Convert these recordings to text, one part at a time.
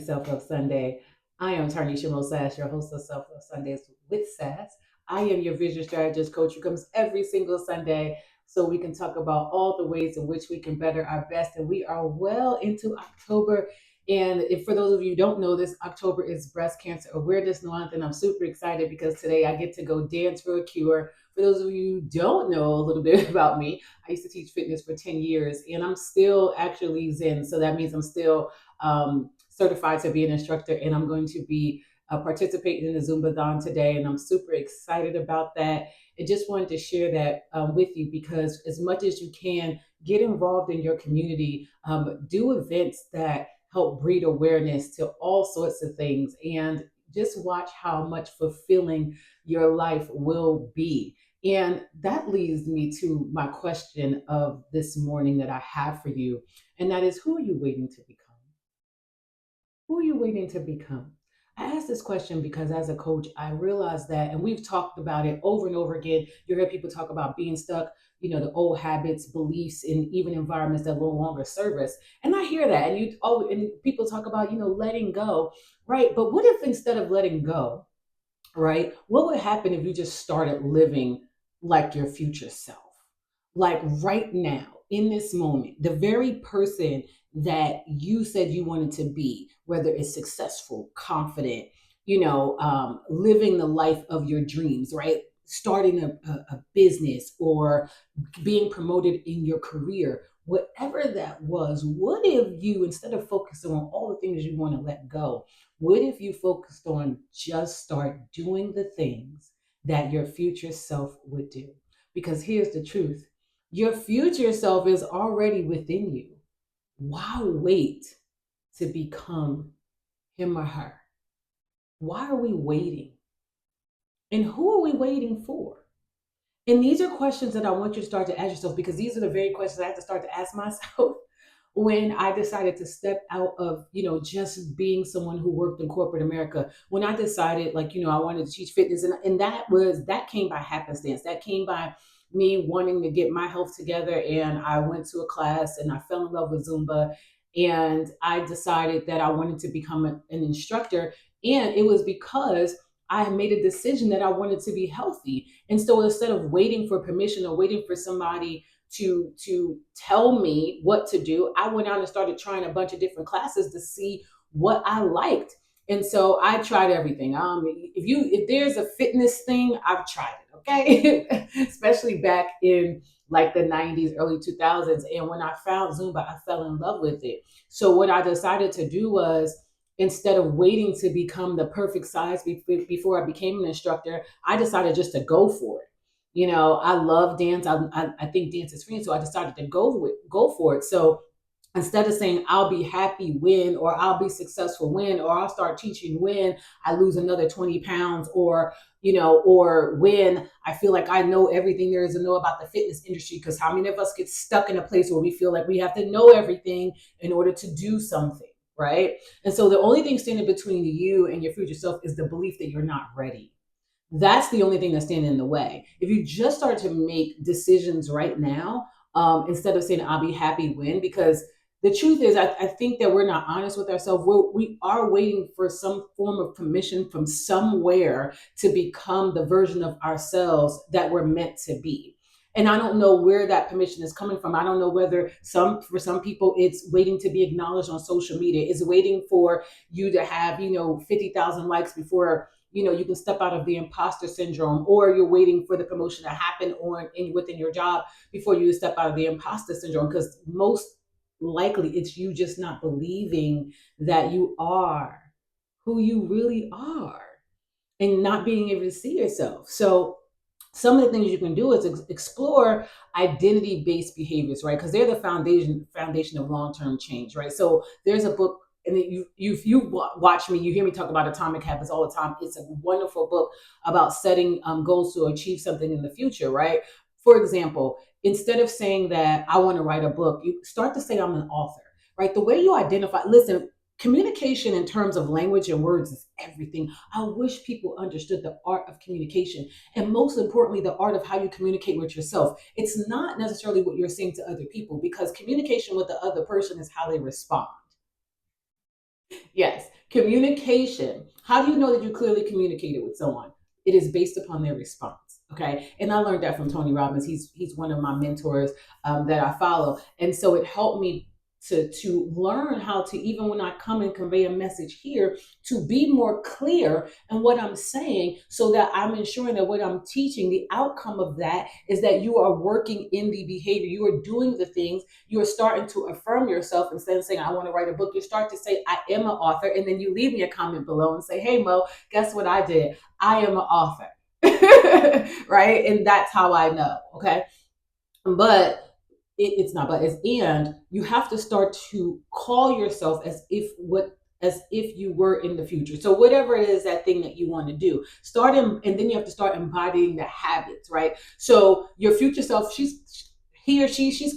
Self Love Sunday. I am Tarnisha Mo Sass, your host of Self Love Sundays with Sass. I am your vision strategist coach who comes every single Sunday so we can talk about all the ways in which we can better our best. And we are well into October. And if for those of you who don't know this, October is Breast Cancer Awareness Month, and I'm super excited because today I get to go dance for a cure. For those of you who don't know a little bit about me, I used to teach fitness for 10 years and I'm still actually Zen. So that means I'm still certified to be an instructor and I'm going to be participating in the Zumba-thon today. And I'm super excited about that. And just wanted to share that with you because as much as you can, get involved in your community, do events that help breed awareness to all sorts of things. And just watch how much fulfilling your life will be. And that leads me to my question of this morning that I have for you. And that is, who are you waiting to become? Who are you waiting to become? I ask this question because as a coach, I realize that, and we've talked about it over and over again. You hear people talk about being stuck, the old habits, beliefs, and even environments that no longer serve us. And I hear that. And people talk about, letting go, right? But what if instead of letting go, right? What would happen if you just started living like your future self? Like right now, in this moment, the very person that you said you wanted to be, whether it's successful, confident, living the life of your dreams, right? Starting a business or being promoted in your career, whatever that was, what if you, instead of focusing on all the things you want to let go, what if you focused on just start doing the things that your future self would do? Because here's the truth, your future self is already within you. Why wait to become him or her? Why are we waiting? And who are we waiting for? And these are questions that I want you to start to ask yourself because these are the very questions I had to start to ask myself when I decided to step out of, just being someone who worked in corporate America. When I decided, like, I wanted to teach fitness, and that came by happenstance. That came by me wanting to get my health together. And I went to a class and I fell in love with Zumba. And I decided that I wanted to become an instructor. And it was because I made a decision that I wanted to be healthy. And so instead of waiting for permission or waiting for somebody to tell me what to do, I went out and started trying a bunch of different classes to see what I liked. And so I tried everything. If there's a fitness thing, I've tried it. Okay, especially back in like the 90s, early 2000s. And when I found Zumba, I fell in love with it. So what I decided to do was, instead of waiting to become the perfect size before I became an instructor, I decided just to go for it. I love dance. I think dance is free, so I decided to go for it. So instead of saying I'll be happy when, or I'll be successful when, or I'll start teaching when I lose another 20 pounds, or when I feel like I know everything there is to know about the fitness industry, because how many of us get stuck in a place where we feel like we have to know everything in order to do something, right? And so the only thing standing between you and your future self is the belief that you're not ready. That's the only thing that's standing in the way. If you just start to make decisions right now, instead of saying I'll be happy when, because the truth is, I think that we're not honest with ourselves. We are waiting for some form of permission from somewhere to become the version of ourselves that we're meant to be. And I don't know where that permission is coming from. I don't know whether for some people it's waiting to be acknowledged on social media. It's waiting for you to have 50,000 likes before you can step out of the imposter syndrome, or you're waiting for the promotion to happen within your job before you step out of the imposter syndrome, because most likely it's you just not believing that you are who you really are and not being able to see yourself. So some of the things you can do is explore identity-based behaviors, right? Because they're the foundation of long-term change, right? So there's a book, and you watch me, you hear me talk about atomic habits all the time. It's a wonderful book about setting goals to achieve something in the future, right? For example, instead of saying that I want to write a book, you start to say I'm an author, right? The way you identify, listen, communication in terms of language and words is everything. I wish people understood the art of communication, and most importantly, the art of how you communicate with yourself. It's not necessarily what you're saying to other people, because communication with the other person is how they respond. Yes. Communication. How do you know that you clearly communicated with someone? It is based upon their response. Okay. And I learned that from Tony Robbins. He's one of my mentors that I follow. And so it helped me to learn how to, even when I come and convey a message here, to be more clear in what I'm saying, so that I'm ensuring that what I'm teaching, the outcome of that is that you are working in the behavior, you are doing the things, you are starting to affirm yourself. Instead of saying, I want to write a book, you start to say, I am an author. And then you leave me a comment below and say, hey, Mo, guess what I did? I am an author. Right? And that's how I know. Okay. But it's not, but it's, and you have to start to call yourself as if you were in the future. So whatever it is, that thing that you want to do, and then you have to start embodying the habits, right? So your future self, she's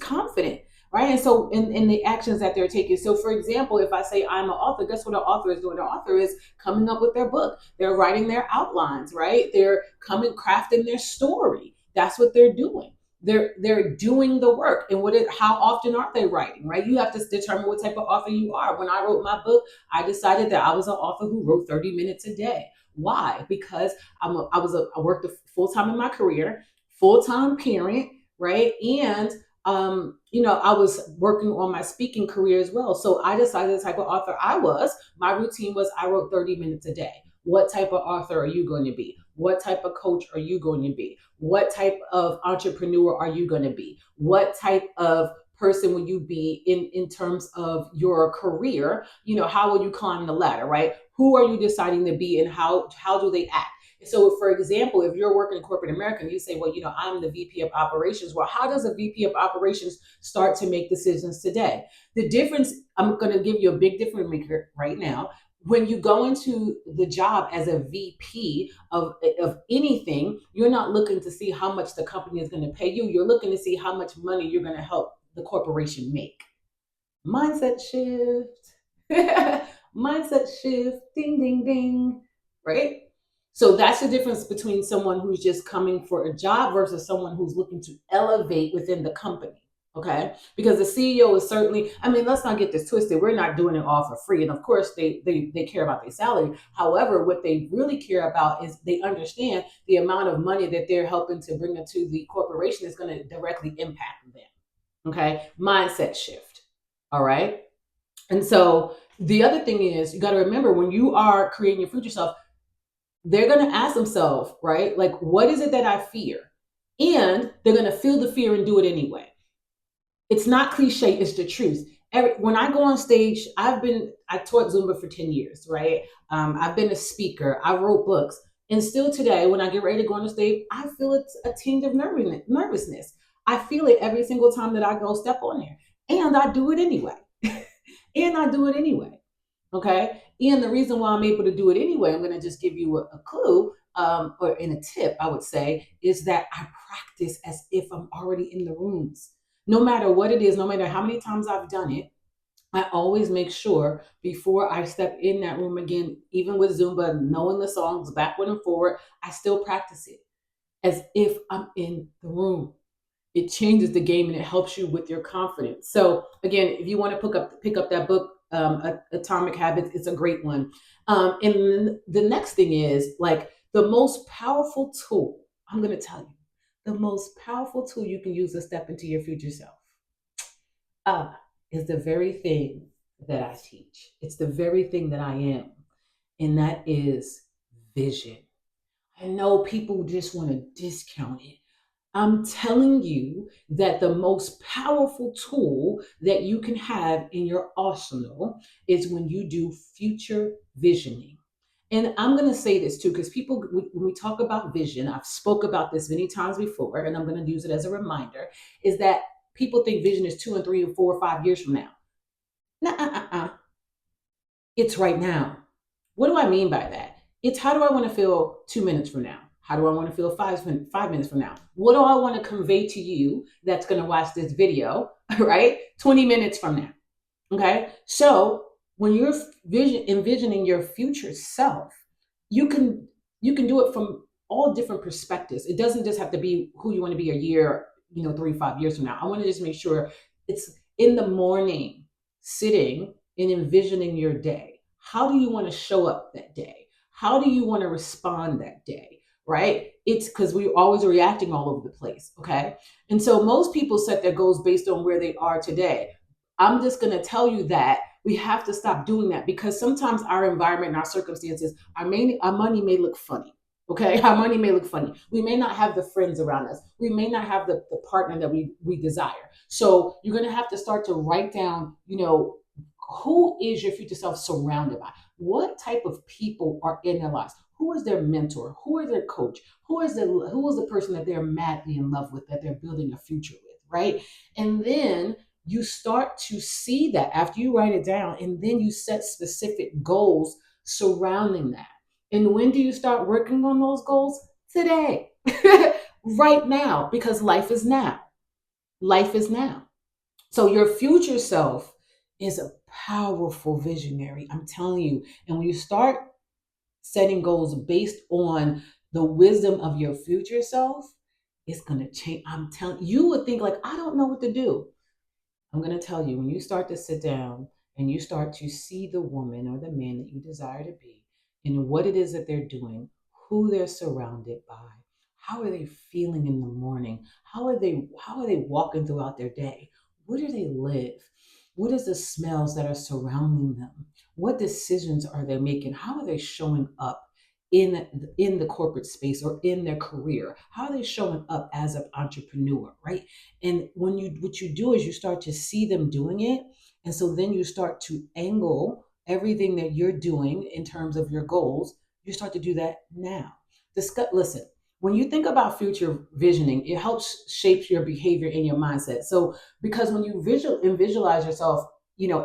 confident, right? And so in the actions that they're taking. So for example, if I say I'm an author, guess what an author is doing? An author is coming up with their book. They're writing their outlines, right? They're crafting their story. That's what they're doing. They're doing the work. And how often are they writing, right? You have to determine what type of author you are. When I wrote my book, I decided that I was an author who wrote 30 minutes a day. Why? Because I worked full-time in my career, full-time parent, right? And I was working on my speaking career as well. So I decided the type of author I was. My routine was I wrote 30 minutes a day. What type of author are you going to be? What type of coach are you going to be? What type of entrepreneur are you going to be? What type of person will you be in terms of your career? How will you climb the ladder, right? Who are you deciding to be, and how do they act? So, for example, if you're working in corporate America and you say, well, I'm the VP of operations. Well, how does a VP of operations start to make decisions today? The difference, I'm going to give you a big difference maker right now. When you go into the job as a VP of anything, you're not looking to see how much the company is going to pay you. You're looking to see how much money you're going to help the corporation make. Mindset shift. Mindset shift. Ding, ding, ding. Right? So that's the difference between someone who's just coming for a job versus someone who's looking to elevate within the company. Okay. Because the CEO is certainly, let's not get this twisted. We're not doing it all for free. And of course they care about their salary. However, what they really care about is they understand the amount of money that they're helping to bring into the corporation is going to directly impact them. Okay. Mindset shift. All right. And so the other thing is, you got to remember, when you are creating your future self, they're going to ask themselves, right? Like, what is it that I fear? And they're going to feel the fear and do it anyway. It's not cliche, it's the truth. When I go on stage, I taught Zumba for 10 years, right? I've been a speaker, I wrote books. And still today, when I get ready to go on the stage, I feel a tinge of nervousness. I feel it every single time that I go step on there. And I do it anyway. Okay. And the reason why I'm able to do it anyway, I'm going to just give you a clue, or in a tip, I would say, is that I practice as if I'm already in the rooms. No matter what it is, no matter how many times I've done it, I always make sure before I step in that room again, even with Zumba, knowing the songs backward and forward, I still practice it as if I'm in the room. It changes the game and it helps you with your confidence. So again, if you want to pick up that book, Atomic Habits, it's a great one. And the next thing is, like, the most powerful tool, I'm going to tell you, the most powerful tool you can use to step into your future self is the very thing that I teach. It's the very thing that I am. And that is vision. I know people just want to discount it. I'm telling you that the most powerful tool that you can have in your arsenal is when you do future visioning. And I'm going to say this too, because people, when we talk about vision, I've spoke about this many times before, and I'm going to use it as a reminder, is that people think vision is 2 and 3 and 4 or 5 years from now. Nuh-uh. It's right now. What do I mean by that? It's, how do I want to feel 2 minutes from now? How do I want to feel 5 minutes from now? What do I want to convey to you that's going to watch this video, right? 20 minutes from now. Okay. So when you're envisioning your future self, you can do it from all different perspectives. It doesn't just have to be who you want to be a year, 3, 5 years from now. I want to just make sure it's in the morning, sitting and envisioning your day. How do you want to show up that day? How do you want to respond that day? Right? It's because we're always reacting all over the place. Okay. And so most people set their goals based on where they are today. I'm just going to tell you that we have to stop doing that because sometimes our environment and our circumstances, our money may look funny. Okay, our money may look funny. We may not have the friends around us. We may not have the partner that we desire. So you're going to have to start to write down, who is your future self surrounded by? What type of people are in their lives? Who is their mentor? Who is their coach? Who is the person that they're madly in love with, that they're building a future with, right? And then you start to see that after you write it down, and then you set specific goals surrounding that. And when do you start working on those goals? Today, right now, because life is now. Life is now. So your future self is a powerful visionary. I'm telling you. And when you start setting goals based on the wisdom of your future self, it's going to change. I'm telling you, you would think like, I don't know what to do. I'm going to tell you, when you start to sit down and you start to see the woman or the man that you desire to be and what it is that they're doing, who they're surrounded by, how are they feeling in the morning? How are they walking throughout their day? Where do they live? What is the smells that are surrounding them? What decisions are they making? How are they showing up in the corporate space or in their career? How are they showing up as an entrepreneur, right? And what you do is you start to see them doing it. And so then you start to angle everything that you're doing in terms of your goals. You start to do that now. Listen, when you think about future visioning, it helps shape your behavior and your mindset. So because when you visualize yourself,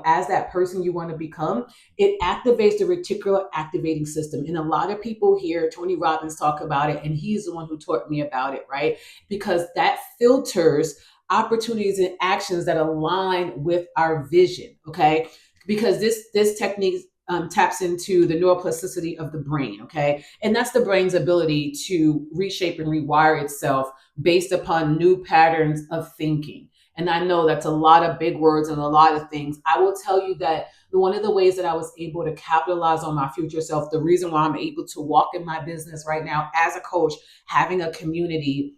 as that person you want to become, it activates the reticular activating system. And a lot of people hear Tony Robbins talk about it, and he's the one who taught me about it, right? Because that filters opportunities and actions that align with our vision. Okay, because this technique taps into the neuroplasticity of the brain. Okay, and that's the brain's ability to reshape and rewire itself based upon new patterns of thinking. And I know that's a lot of big words and a lot of things. I will tell you that one of the ways that I was able to capitalize on my future self, the reason why I'm able to walk in my business right now as a coach, having a community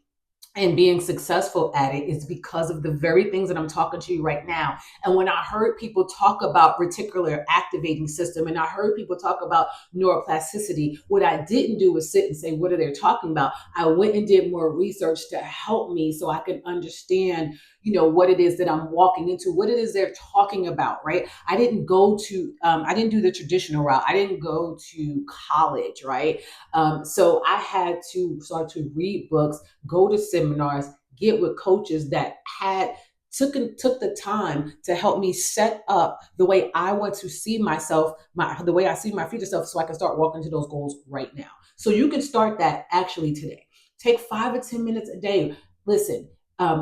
and being successful at it, is because of the very things that I'm talking to you right now. And when I heard people talk about reticular activating system and I heard people talk about neuroplasticity, what I didn't do was sit and say, what are they talking about? I went and did more research to help me so I could understand, what it is that I'm walking into, what it is they're talking about, right? I didn't do the traditional route. I didn't go to college, right? So I had to start to read books, go to seminars, get with coaches that took the time to help me set up the way I want to see myself, the way I see my future self, so I can start walking to those goals right now. So you can start that actually today. Take 5 or 10 minutes a day. Listen,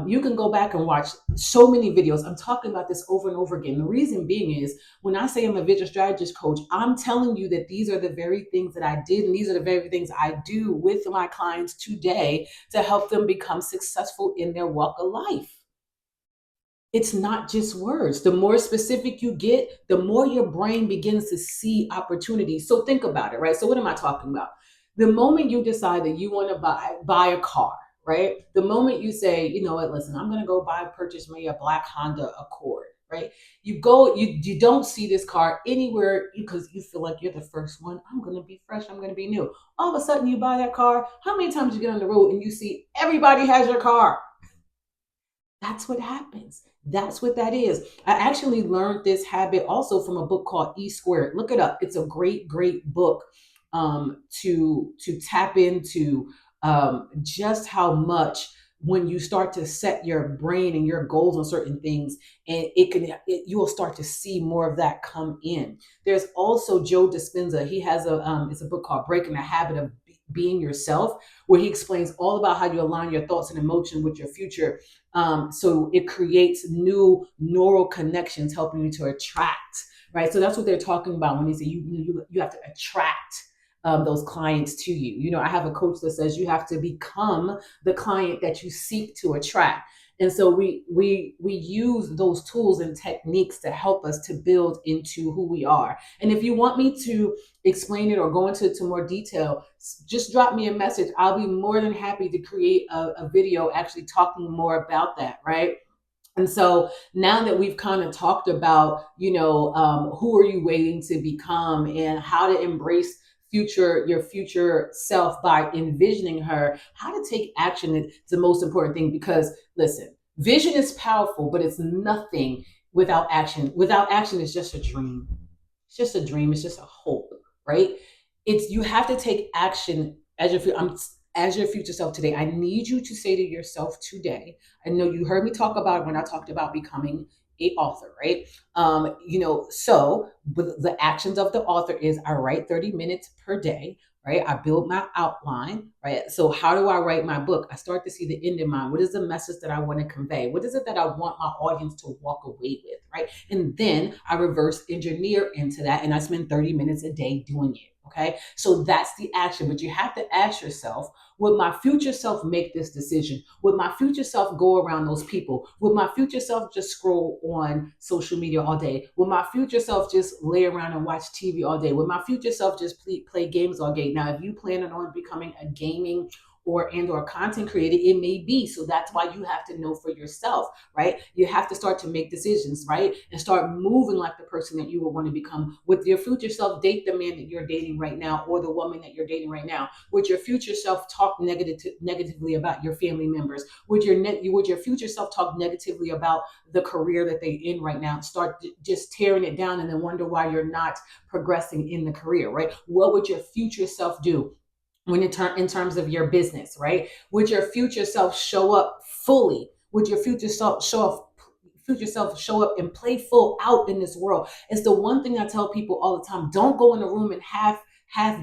you can go back and watch so many videos. I'm talking about this over and over again. The reason being is when I say I'm a vision strategist coach, I'm telling you that these are the very things that I did, and these are the very things I do with my clients today to help them become successful in their walk of life. It's not just words. The more specific you get, the more your brain begins to see opportunities. So think about it, right? So what am I talking about? The moment you decide that you want to buy a car, right? The moment you say, you know what, listen, I'm going to go purchase me a black Honda Accord, right? You don't see this car anywhere because you feel like you're the first one. I'm going to be fresh. I'm going to be new. All of a sudden you buy that car. How many times you get on the road and you see everybody has your car? That's what happens. That's what that is. I actually learned this habit also from a book called E Squared. Look it up. It's a great, great book to tap into just how much when you start to set your brain and your goals on certain things, and you will start to see more of that come in. There's also Joe Dispenza. He has it's a book called Breaking the Habit of Being Yourself, where he explains all about how you align your thoughts and emotion with your future, so it creates new neural connections, helping you to attract. Right. So that's what they're talking about when they say you have to attract those clients to you. I have a coach that says you have to become the client that you seek to attract. And so we use those tools and techniques to help us to build into who we are. And if you want me to explain it or go into to more detail, just drop me a message. I'll be more than happy to create a video actually talking more about that, right? And so now that we've kind of talked about, who are you waiting to become and how to embrace your future self by envisioning her, how to take action is the most important thing. Because listen, vision is powerful, but it's nothing without action. Without action, it's just a dream. It's just a dream. It's just a hope, right? You have to take action as your future self today. I need you to say to yourself today. I know you heard me talk about it when I talked about becoming a author, right? So the actions of the author is I write 30 minutes per day, right? I build my outline, right? So how do I write my book? I start to see the end in mind. What is the message that I want to convey? What is it that I want my audience to walk away with, right? And then I reverse engineer into that, and I spend 30 minutes a day doing it. Okay. So that's the action. But you have to ask yourself, would my future self make this decision? Would my future self go around those people? Would my future self just scroll on social media all day? Would my future self just lay around and watch TV all day? Would my future self just play games all day? Now, if you plan on becoming a gaming or content creator, it may be. So that's why you have to know for yourself, right? You have to start to make decisions, right? And start moving like the person that you will want to become. With your future self, date the man that you're dating right now or the woman that you're dating right now. Would your future self talk negatively about your family members? Would your future self talk negatively about the career that they're in right now? Start just tearing it down and then wonder why you're not progressing in the career, right? What would your future self do when in terms of your business, right? Would your future self show up fully? Would your future self show up and play full out in this world? It's the one thing I tell people all the time. Don't go in a room and half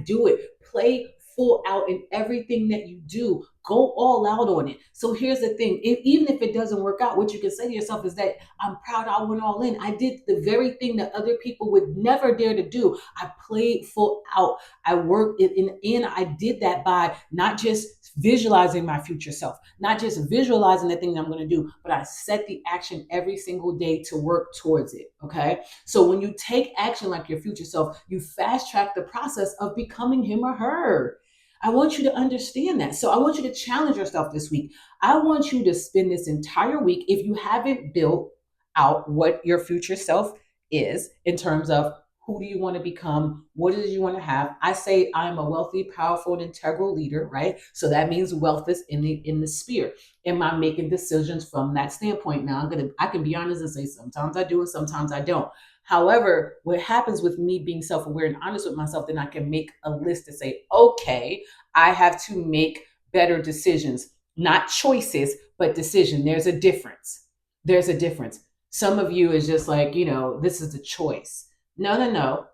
do it. Play full out in everything that you do. Go all out on it. So here's the thing. Even if it doesn't work out, what you can say to yourself is that I'm proud I went all in. I did the very thing that other people would never dare to do. I played full out. I worked and I did that by not just visualizing my future self, not just visualizing the thing that I'm going to do, but I set the action every single day to work towards it. Okay. So when you take action like your future self, you fast track the process of becoming him or her. I want you to understand that. So I want you to challenge yourself this week. I want you to spend this entire week, if you haven't built out what your future self is in terms of who do you want to become? What do you want to have? I say I'm a wealthy, powerful, and integral leader, right? So that means wealth is in the sphere. Am I making decisions from that standpoint? Now I can be honest and say sometimes I do and sometimes I don't. However, what happens with me being self-aware and honest with myself, then I can make a list to say, okay, I have to make better decisions, not choices, but decision. There's a difference. There's a difference. Some of you is just like, this is a choice. No.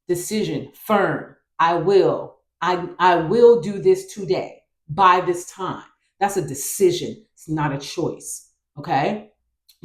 Decision, firm. I will do this today by this time. That's a decision. It's not a choice. Okay.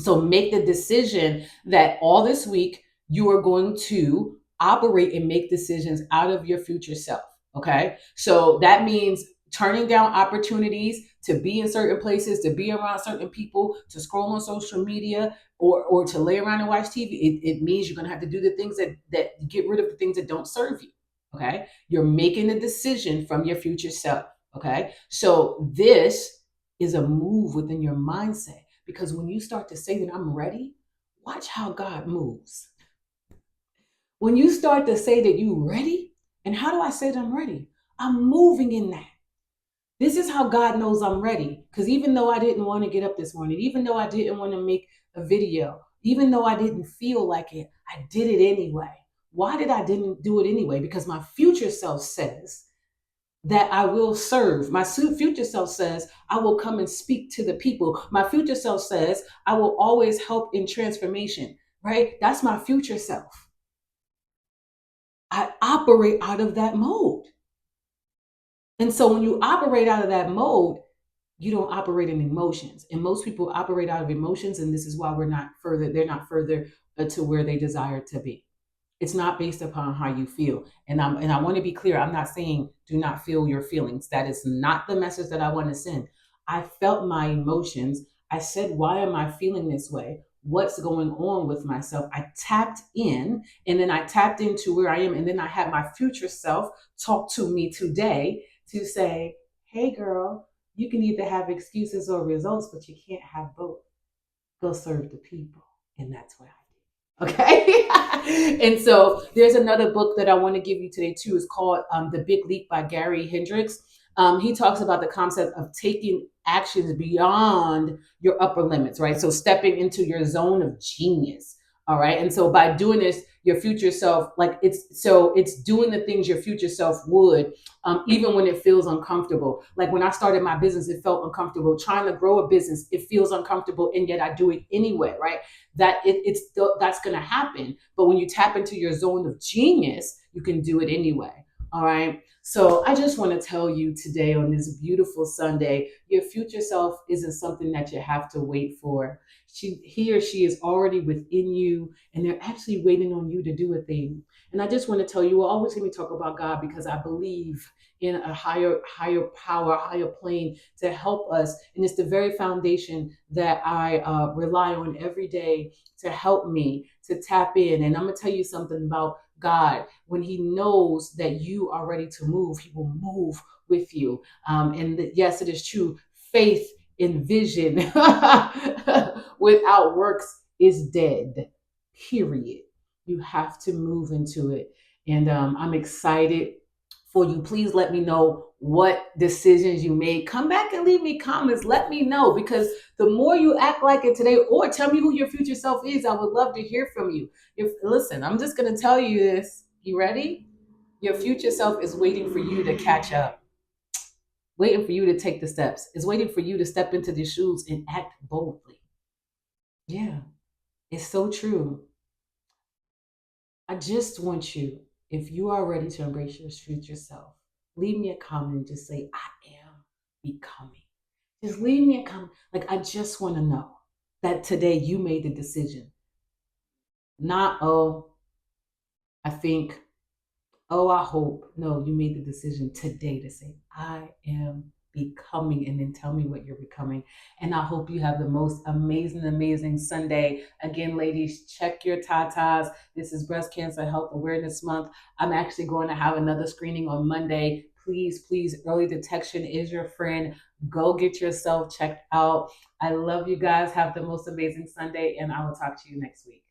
So make the decision that all this week you are going to operate and make decisions out of your future self. Okay. So that means turning down opportunities to be in certain places, to be around certain people, to scroll on social media, or to lay around and watch TV. It means you're going to have to do the things that get rid of the things that don't serve you. Okay. You're making a decision from your future self. Okay. So this is a move within your mindset, because when you start to say that I'm ready, watch how God moves. When you start to say that you're ready, and how do I say that I'm ready? I'm moving in that. This is how God knows I'm ready. Because even though I didn't want to get up this morning, even though I didn't want to make a video, even though I didn't feel like it, I did it anyway. Why did I didn't do it anyway? Because my future self says that I will serve. My future self says I will come and speak to the people. My future self says I will always help in transformation, right? That's my future self. I operate out of that mode. And so when you operate out of that mode, you don't operate in emotions. And most people operate out of emotions. And this is why they're not further to where they desire to be. It's not based upon how you feel. And I want to be clear. I'm not saying do not feel your feelings. That is not the message that I want to send. I felt my emotions. I said, why am I feeling this way? What's going on with myself? I tapped in, and then I tapped into where I am. And then I had my future self talk to me today to say, hey, girl, you can either have excuses or results, but you can't have both. Go serve the people. And that's what I did. Okay. And so there's another book that I want to give you today, too. It's called The Big Leap by Gary Hendricks. He talks about the concept of taking actions beyond your upper limits, right? So stepping into your zone of genius. All right. And so by doing this, your future self, like it's doing the things your future self would, even when it feels uncomfortable. Like when I started my business, it felt uncomfortable. Trying to grow a business, it feels uncomfortable, and yet I do it anyway, right? That's going to happen. But when you tap into your zone of genius, you can do it anyway. All right. So I just want to tell you today on this beautiful Sunday, your future self isn't something that you have to wait for. He or she is already within you, and they're actually waiting on you to do a thing. And I just want to tell you, we'll always hear me talk about God because I believe in a higher power, higher plane to help us. And it's the very foundation that I rely on every day to help me to tap in. And I'm going to tell you something about God. When he knows that you are ready to move, he will move with you. Yes, it is true. Faith in vision without works is dead, period. You have to move into it. And I'm excited for you. Please let me know what decisions you made. Come back and leave me comments. Let me know, because the more you act like it today, or tell me who your future self is, I would love to hear from you. If listen, I'm just gonna tell you this. You ready? Your future self is waiting for you to catch up, waiting for you to take the steps. It's waiting for you to step into the shoes and act boldly. Yeah, it's so true. I just want you, if you are ready to embrace your future self, leave me a comment and just say, I am becoming. Just leave me a comment. Like, I just want to know that today you made the decision. Not, oh, I think, oh, I hope. No, you made the decision today to say, I am becoming, and then tell me what you're becoming. And I hope you have the most amazing, amazing Sunday. Again, ladies, check your tatas. This is Breast Cancer Health Awareness Month. I'm actually going to have another screening on Monday. Please, please, early detection is your friend. Go get yourself checked out. I love you guys. Have the most amazing Sunday, and I will talk to you next week.